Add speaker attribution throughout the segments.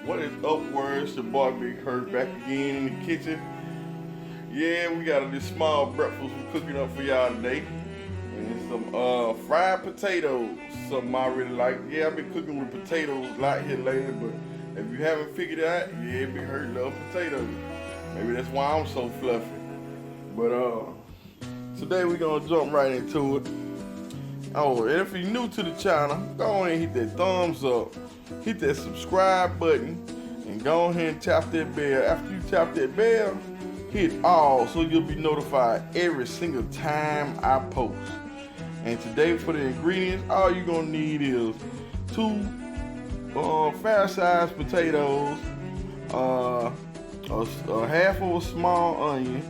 Speaker 1: What is up, words? Your boy Big Hurt back again in the kitchen. Yeah, we got this small breakfast we're cooking up for y'all today. And some fried potatoes. Something I really like. Yeah, I've been cooking with potatoes a lot here lately, but if you haven't figured it out, yeah, Big Hurt love potatoes. Maybe that's why I'm so fluffy. But today we're gonna jump right into it. Oh, and if you're new to the channel, go ahead and hit that thumbs up, hit that subscribe button, and go ahead and tap that bell. After you tap that bell, hit all so you'll be notified every single time I post. And today for the ingredients, all you're gonna need is two fair-sized potatoes, a half of a small onion,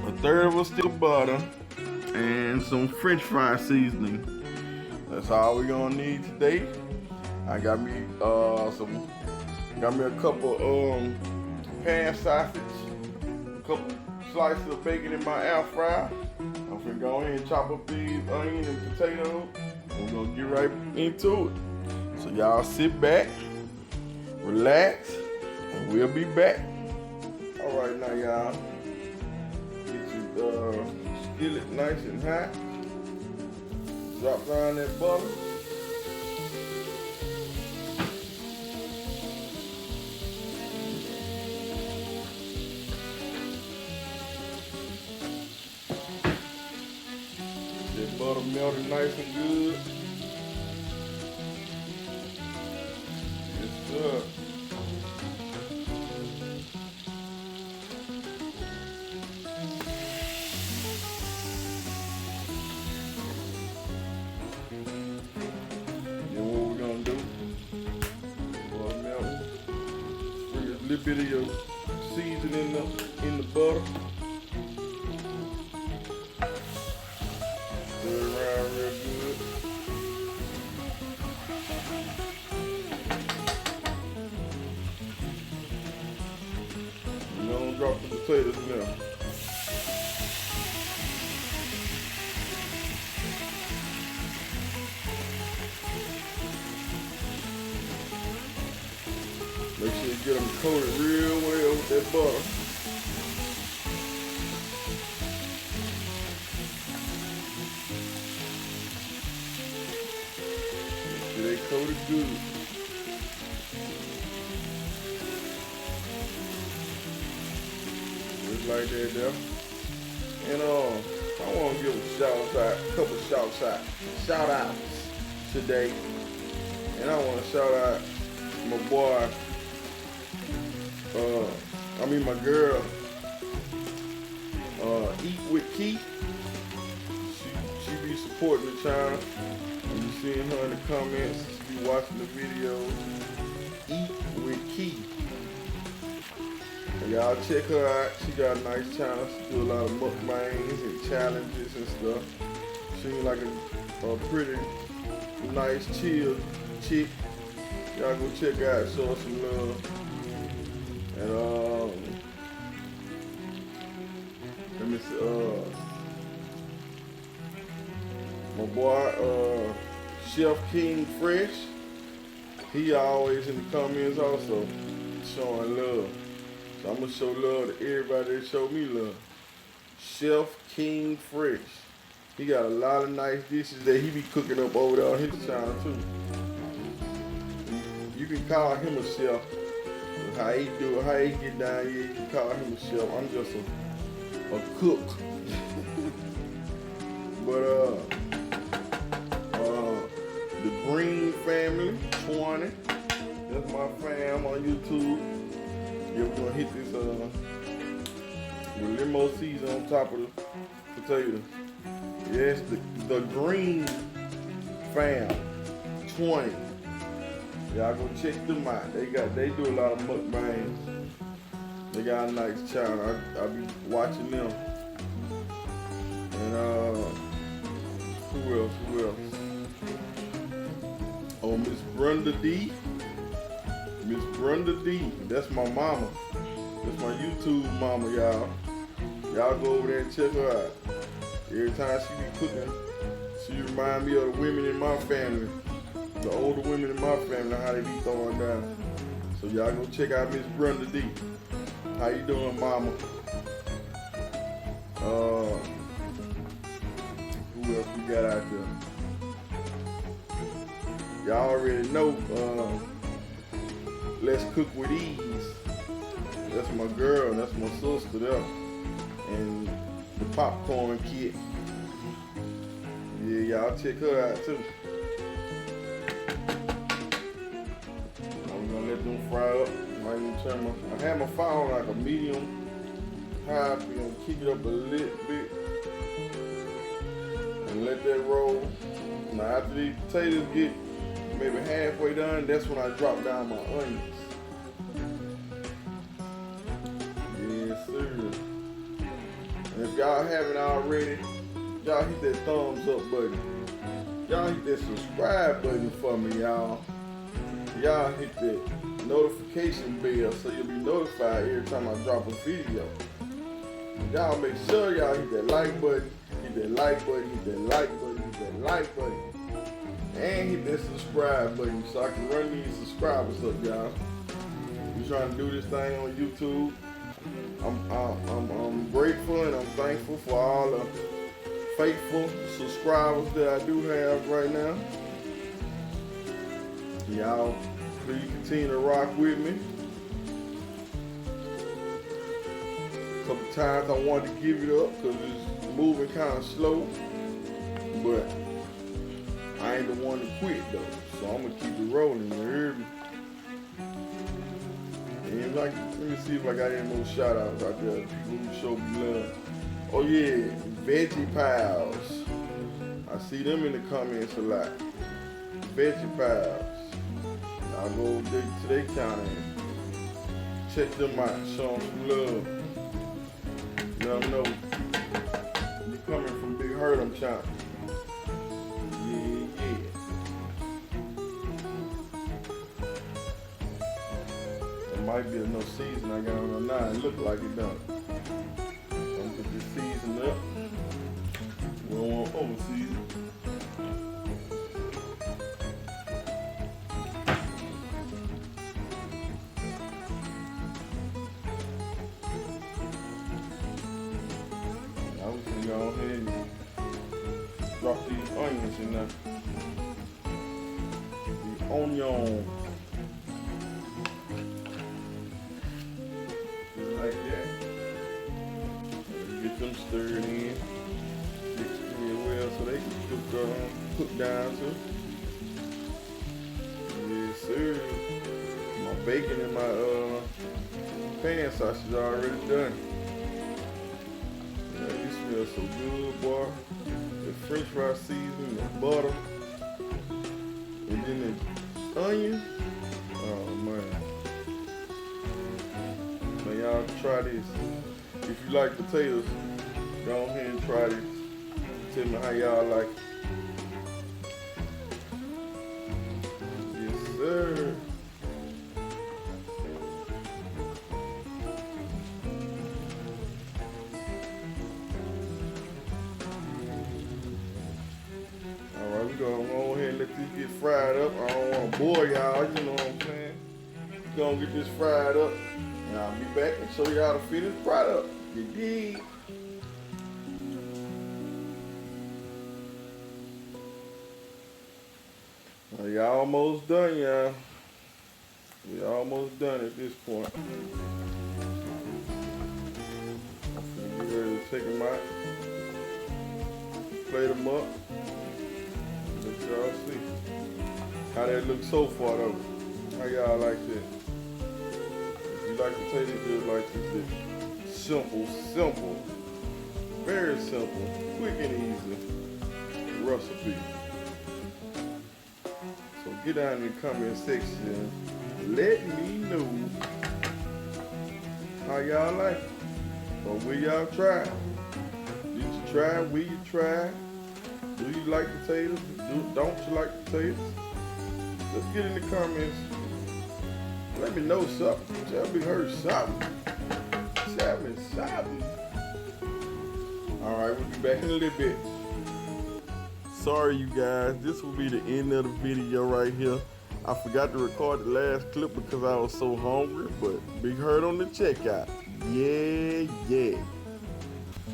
Speaker 1: a third of a stick of butter, and some French fry seasoning. That's all we're gonna need today. I got me a couple pan sausage, a couple slices of bacon in my air fryer. I'm finna go ahead and chop up these onions and potatoes. We're gonna get right into it. So y'all sit back, relax, and we'll be back. All right, now y'all, get your skillet nice and hot. Drop down that butter. That butter melted nice and good. Yes, sir. A little bit of your seasoning in the butter. Stir it around real good. And don't drop the potatoes now. Make sure you get them coated real well with that butter. Make sure they coated good. Just like that there. And I want to give a couple shout outs today. And I want to shout out my boy. My girl, Eat with Keith. She be supporting the channel. And you seeing her in the comments. She be watching the videos. Eat with Keith. And y'all check her out. She got a nice channel. She do a lot of mukbangs and challenges and stuff. She like a pretty nice, chill chick. Y'all go check out, show her some love. And let me see, my boy, Chef King Fresh, he always in the comments also showing love. So I'm gonna show love to everybody that show me love. Chef King Fresh, he got a lot of nice dishes that he be cooking up over there on his channel too. You can call him a chef. How he do it, how he get down here, you can call him a chef. I'm just a cook. But the Green Family 20, that's my fam on YouTube. Yeah, we're gonna hit this with limo season on top of the potatoes. Yes, the Green Fam 20. Y'all go check them out. They do a lot of mukbangs. They got a nice channel. I be watching them. And who else? Oh, Miss Brenda D. That's my mama. That's my YouTube mama, y'all. Y'all go over there and check her out. Every time she be cooking, she remind me of the women in my family. the older women in my family, how they be throwing down. So y'all go check out Miss Brenda D. How you doing, mama? Who else we got out there? Y'all already know, Let's Cook With Ease. That's my girl, that's my sister there. And the popcorn kit. Yeah, y'all check her out too. I'm gonna let them fry up. Might even turn I had my fire on like a medium high. I'm gonna keep it up a little bit. And let that roll. Now after these potatoes get maybe halfway done, that's when I drop down my onions. Yes, sir. And if y'all haven't already, y'all hit that thumbs up button. Y'all hit that subscribe button for me, y'all. Y'all hit that notification bell so you'll be notified every time I drop a video. And y'all make sure y'all hit that like button, hit that like button, hit that like button, hit that like button. And hit that subscribe button so I can run these subscribers up, y'all. We're trying to do this thing on YouTube. I'm grateful and I'm thankful for all the faithful subscribers that I do have right now. Y'all, please continue to rock with me. A couple times I wanted to give it up because it's moving kind of slow, but I ain't the one to quit though, so I'm gonna keep it rolling. You hear me? And like, let me see if I got any more shout outs out there. People who show me love. Oh yeah, Veggie Pals. I see them in the comments a lot. Veggie Pals. I'll go to their channel and check them out, show them some love. Let them know you coming from Big Hurd'em channel. Yeah. There might be enough season I got on now. It look like it done. So I'm gonna put this season up. We don't want over season. Go ahead and drop these onions in there. The onion. Just like that. Get them stirred in. Mix it in well so they can cook down too. Yes, sir. My bacon and my pan sausage are already done. Smells so good, boy. The French fry seasoning, the butter, and then the onion. Oh man. Now y'all try this. If you like potatoes, go ahead and try this. Tell me how y'all like it. Yes, sir. Go ahead and let this get fried up. I don't want to bore y'all, you know what I'm saying? Gonna get this fried up, and I'll be back and show y'all the finished product. You dig? Well, y'all almost done, y'all. We almost done at this point. I'm finna get ready to take them out, plate them up. Let y'all see how that looks so far though. How y'all like that? If you like potatoes just like this, simple, very simple, quick and easy recipe. So get down in the comment section, let me know how y'all like it, or will y'all try it? Did you try it? Will you try it? Do you like potatoes? Don't you like potatoes? Let's get in the comments. Let me know something. Tell me heard something. Tell me something. All right, we'll be back in a little bit. sorry you guys, this will be the end of the video right here. I forgot to record the last clip because I was so hungry, but Big Hurt on the checkout. Yeah.